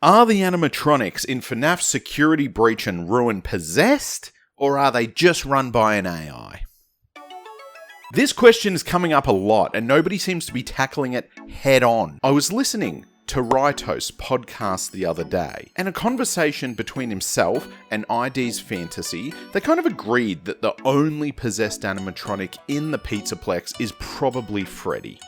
Are the animatronics in FNaF Security Breach and Ruin possessed, or are they just run by an AI? This question is coming up a lot, and nobody seems to be tackling it head on. I was listening to Raito's podcast the other day, and a conversation between himself and ID's Fantasy, they kind of agreed that the only possessed animatronic in the Pizzaplex is probably Freddy.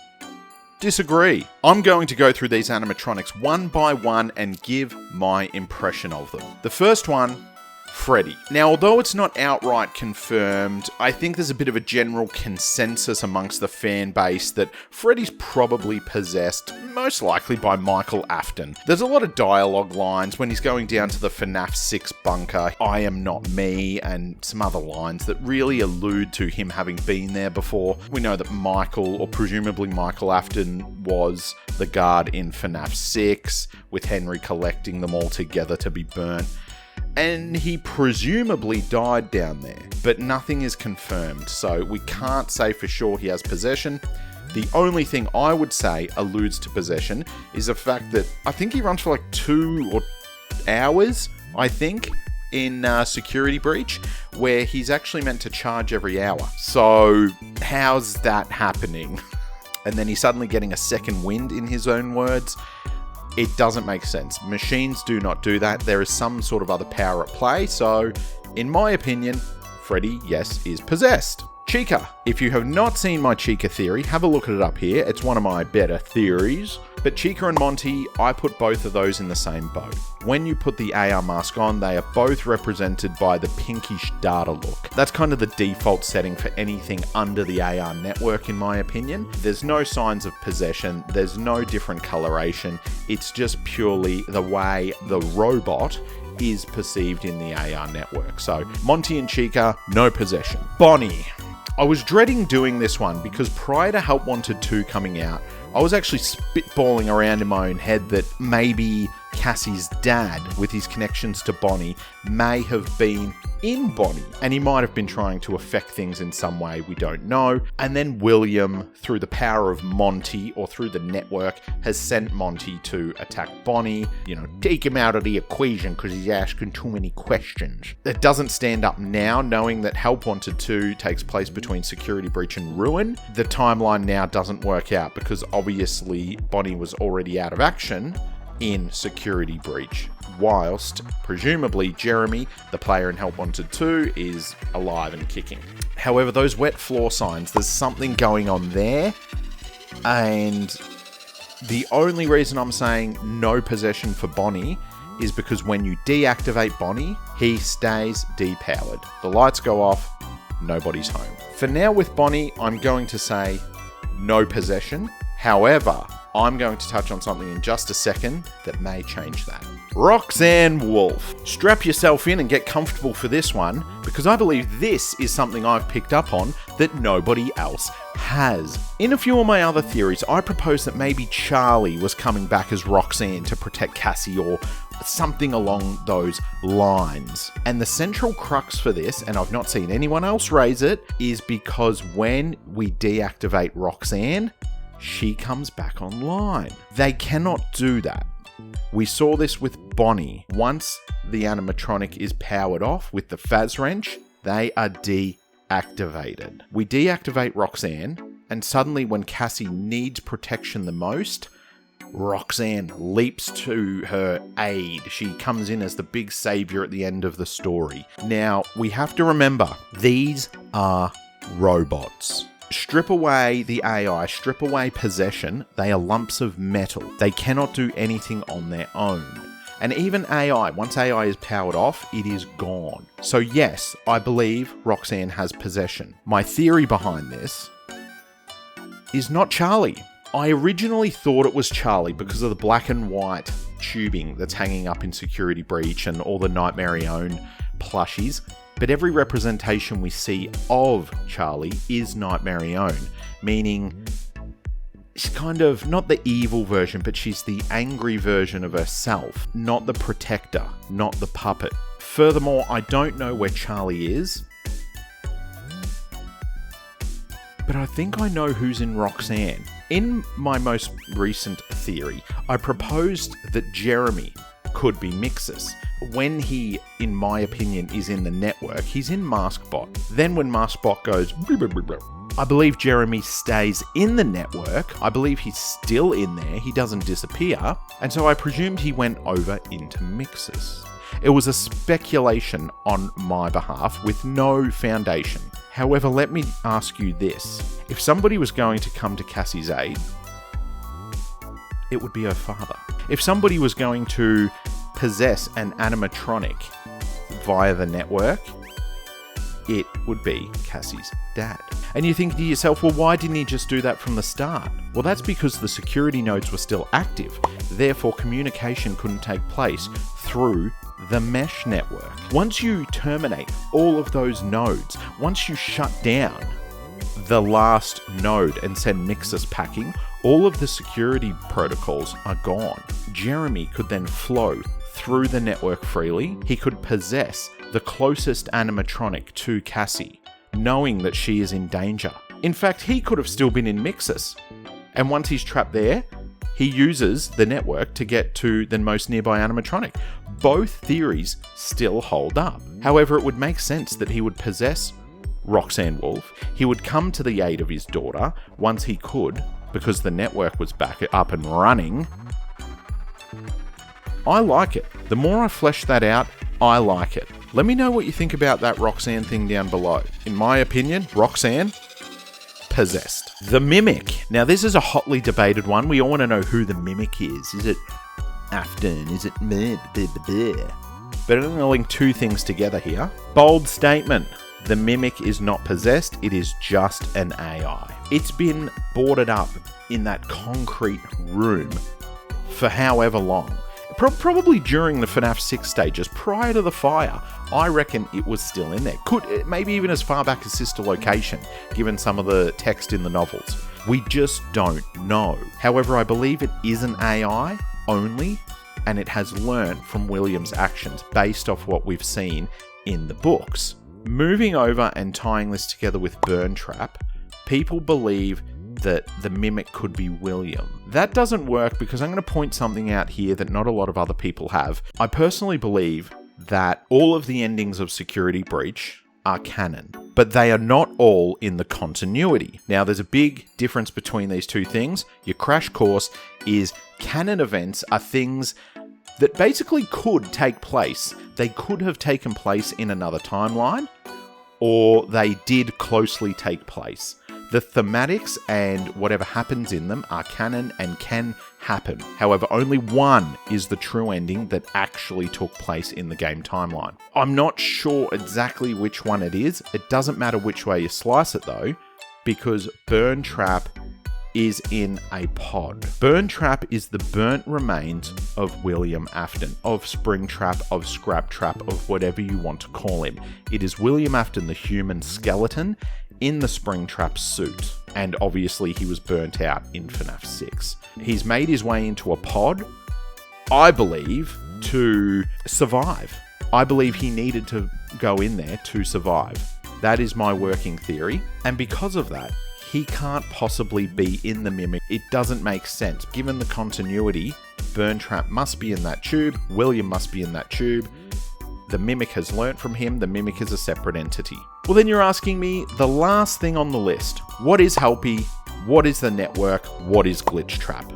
Disagree. I'm going to go through these animatronics one by one and give my impression of them. The first one, Freddy. Now, although it's not outright confirmed, I think there's a bit of a general consensus amongst the fan base that Freddy's probably possessed, most likely by Michael Afton. There's a lot of dialogue lines when he's going down to the FNaF 6 bunker, I am not me, and some other lines that really allude to him having been there before. We know that Michael, or presumably Michael Afton, was the guard in FNaF 6, with Henry collecting them all together to be burnt. And he presumably died down there, but nothing is confirmed, so we can't say for sure he has possession. The only thing I would say alludes to possession is the fact that I think he runs for like 2 hours, I think, in Security Breach, where he's actually meant to charge every hour. So how's that happening? And then he's suddenly getting a second wind, in his own words. It doesn't make sense. Machines do not do that. There is some sort of other power at play. So, in my opinion, Freddy, yes, is possessed. Chica. If you have not seen my Chica theory, have a look at it up here. It's one of my better theories. But Chica and Monty, I put both of those in the same boat. When you put the AR mask on, they are both represented by the pinkish data look. That's kind of the default setting for anything under the AR network, in my opinion. There's no signs of possession. There's no different coloration. It's just purely the way the robot is perceived in the AR network. So Monty and Chica, no possession. Bonnie. I was dreading doing this one because prior to Help Wanted 2 coming out, I was actually spitballing around in my own head that maybe Cassie's dad, with his connections to Bonnie, may have been in Bonnie, and he might have been trying to affect things in some way, we don't know. And then William, through the power of Monty, or through the network, has sent Monty to attack Bonnie, take him out of the equation because he's asking too many questions. It doesn't stand up now, knowing that Help Wanted 2 takes place between Security Breach and Ruin. The timeline now doesn't work out because obviously Bonnie was already out of action in Security Breach, whilst presumably Jeremy, the player in Help Wanted 2, is alive and kicking. However, those wet floor signs, there's something going on there, and the only reason I'm saying no possession for Bonnie is because when you deactivate Bonnie, he stays depowered. The lights go off, nobody's home. For now with Bonnie, I'm going to say no possession. However, I'm going to touch on something in just a second that may change that. Roxanne Wolf. Strap yourself in and get comfortable for this one, because I believe this is something I've picked up on that nobody else has. In a few of my other theories, I proposed that maybe Charlie was coming back as Roxanne to protect Cassie, or something along those lines. And the central crux for this, and I've not seen anyone else raise it, is because when we deactivate Roxanne, she comes back online. They cannot do that. We saw this with Bonnie. Once the animatronic is powered off with the Faz wrench, they are deactivated. We deactivate Roxanne, and suddenly when Cassie needs protection the most, Roxanne leaps to her aid. She comes in as the big savior at the end of the story. Now, we have to remember, these are robots. Strip away the AI, strip away possession, they are lumps of metal. They cannot do anything on their own. And even AI, once AI is powered off, it is gone. So yes, I believe Roxanne has possession. My theory behind this is not Charlie. I originally thought it was Charlie because of the black and white tubing that's hanging up in Security Breach and all the Nightmare Own plushies. But every representation we see of Charlie is Nightmare Own, meaning she's kind of not the evil version, but she's the angry version of herself, not the protector, not the puppet. Furthermore, I don't know where Charlie is, but I think I know who's in Roxanne. In my most recent theory, I proposed that Jeremy could be Mixus. When he, in my opinion, is in the network, he's in MaskBot. Then when MaskBot goes, I believe Jeremy stays in the network. I believe he's still in there. He doesn't disappear. And so I presumed he went over into Mixus. It was a speculation on my behalf with no foundation. However, let me ask you this. If somebody was going to come to Cassie's aid, it would be her father. If somebody was going to possess an animatronic via the network, it would be Cassie's dad. And you think to yourself, well, why didn't he just do that from the start? Well, that's because the security nodes were still active. Therefore, communication couldn't take place through the mesh network. Once you terminate all of those nodes, once you shut down the last node and send Mixus packing, all of the security protocols are gone. Jeremy could then flow through the network freely. He could possess the closest animatronic to Cassie, knowing that she is in danger. In fact, he could have still been in Mixus. And once he's trapped there, he uses the network to get to the most nearby animatronic. Both theories still hold up. However, it would make sense that he would possess Roxanne Wolf. He would come to the aid of his daughter once he could, because the network was back up and running. I like it. The more I flesh that out, I like it. Let me know what you think about that Roxanne thing down below. In my opinion, Roxanne, possessed. The Mimic. Now, this is a hotly debated one. We all want to know who the Mimic is. Is it Afton? Is it meh? But I'm going to link two things together here. Bold statement. The Mimic is not possessed. It is just an AI. It's been boarded up in that concrete room for however long. Probably during the FNaF 6 stages, prior to the fire. I reckon it was still in there. Could maybe even as far back as Sister Location, given some of the text in the novels. We just don't know. However, I believe it is an AI only, and it has learnt from William's actions based off what we've seen in the books. Moving over and tying this together with Burn Trap, people believe that the Mimic could be William. That doesn't work because I'm going to point something out here that not a lot of other people have. I personally believe that all of the endings of Security Breach are canon, but they are not all in the continuity. Now, there's a big difference between these two things. Your crash course is canon events are things that basically could take place. They could have taken place in another timeline, or they did closely take place. The thematics and whatever happens in them are canon and can happen. However, only one is the true ending that actually took place in the game timeline. I'm not sure exactly which one it is. It doesn't matter which way you slice it though, because Burn Trap is in a pod. Burn Trap is the burnt remains of William Afton, of Springtrap, of Scraptrap, of whatever you want to call him. It is William Afton, the human skeleton, in the Springtrap suit. And obviously he was burnt out in FNaF 6. He's made his way into a pod, I believe, to survive. I believe he needed to go in there to survive. That is my working theory. And because of that, he can't possibly be in the Mimic. It doesn't make sense. Given the continuity, Burn Trap must be in that tube, William must be in that tube. The Mimic has learnt from him, the Mimic is a separate entity. Well, then you're asking me the last thing on the list. What is Helpy? What is the network? What is Glitch Trap?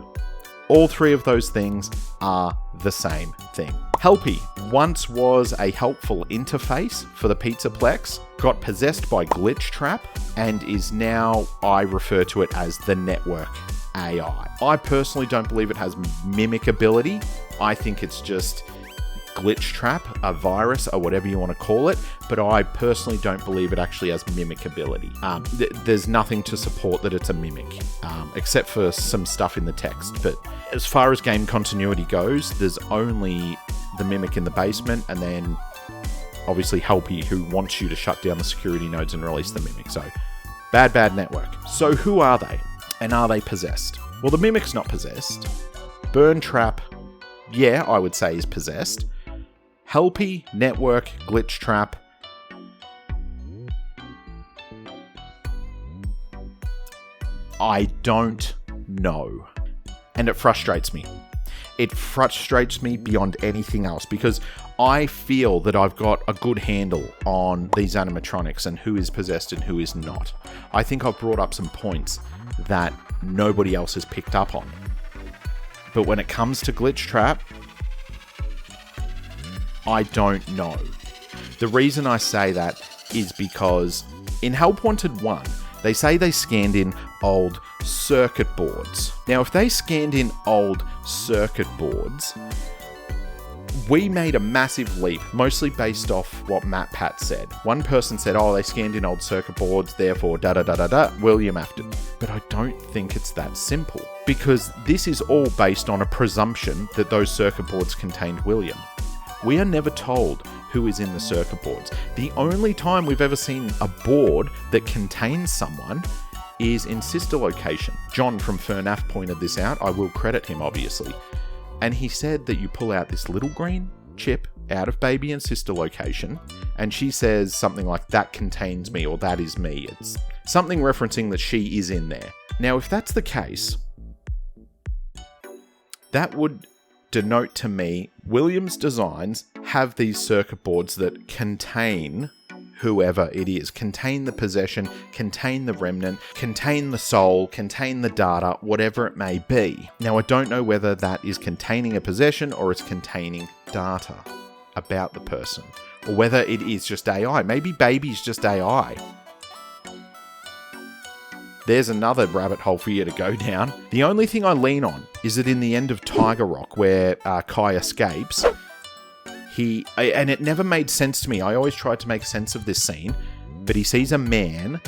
All three of those things are the same thing. Helpy once was a helpful interface for the Pizzaplex, got possessed by Glitch Trap, and is now, I refer to it as the network AI. I personally don't believe it has mimic ability. I think it's just Glitch Trap, a virus, or whatever you want to call it, but I personally don't believe it actually has mimic ability. There's nothing to support that it's a mimic, except for some stuff in the text. But as far as game continuity goes, there's only the mimic in the basement, and then obviously Helpy, who wants you to shut down the security nodes and release the mimic. So, bad network. So who are they? And are they possessed? Well, the mimic's not possessed. Burn Trap, yeah, I would say is possessed. Helpy, network, Glitch Trap. I don't know. And it frustrates me. It frustrates me beyond anything else because I feel that I've got a good handle on these animatronics and who is possessed and who is not. I think I've brought up some points that nobody else has picked up on. But when it comes to Glitch Trap, I don't know. The reason I say that is because in Help Wanted 1, they say they scanned in old circuit boards. Now, if they scanned in old circuit boards, we made a massive leap, mostly based off what Matt Pat said. One person said, oh, they scanned in old circuit boards, therefore da-da-da-da-da, William Afton. But I don't think it's that simple, because this is all based on a presumption that those circuit boards contained William. We are never told who is in the circuit boards. The only time we've ever seen a board that contains someone is in Sister Location. John from FNaF pointed this out. I will credit him, obviously. And he said that you pull out this little green chip out of Baby and Sister Location, and she says something like, that contains me, or that is me. It's something referencing that she is in there. Now, if that's the case, that would denote to me William's designs have these circuit boards that contain whoever it is, contain the possession, contain the remnant, contain the soul, contain the data, whatever it may be. Now, I don't know whether that is containing a possession or it's containing data about the person, or whether it is just AI. Maybe Baby's just AI. There's another rabbit hole for you to go down. The only thing I lean on is that in the end of Tiger Rock, where Kai escapes, and it never made sense to me. I always tried to make sense of this scene, but he sees a man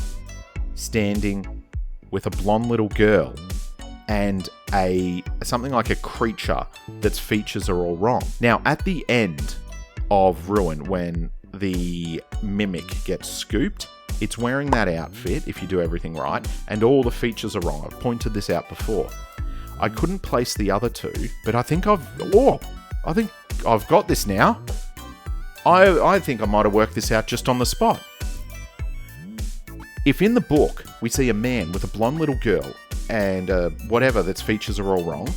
standing with a blonde little girl and something like a creature that's features are all wrong. Now, at the end of Ruin, when the mimic gets scooped, it's wearing that outfit, if you do everything right, and all the features are wrong. I've pointed this out before. I couldn't place the other two, but I think I've got this now. I think I might have worked this out just on the spot. If in the book we see a man with a blonde little girl and whatever that's features are all wrong,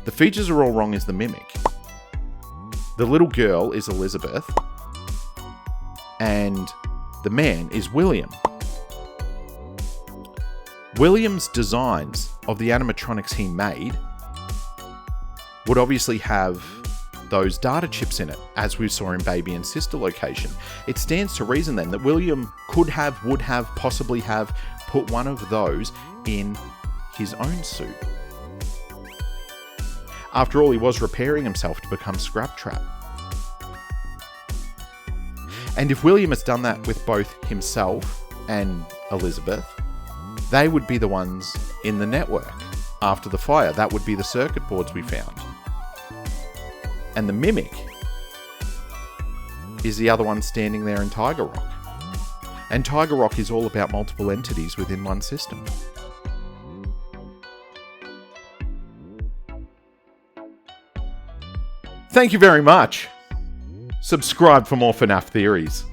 the features are all wrong is the mimic. The little girl is Elizabeth, and the man is William. William's designs of the animatronics he made would obviously have those data chips in it, as we saw in Baby and Sister Location. It stands to reason then that William could have, would have, possibly have put one of those in his own suit. After all, he was repairing himself to become Scrap Trap. And if William has done that with both himself and Elizabeth, they would be the ones in the network after the fire. That would be the circuit boards we found. And the mimic is the other one standing there in Tiger Rock. And Tiger Rock is all about multiple entities within one system. Thank you very much. Subscribe for more FNaF theories.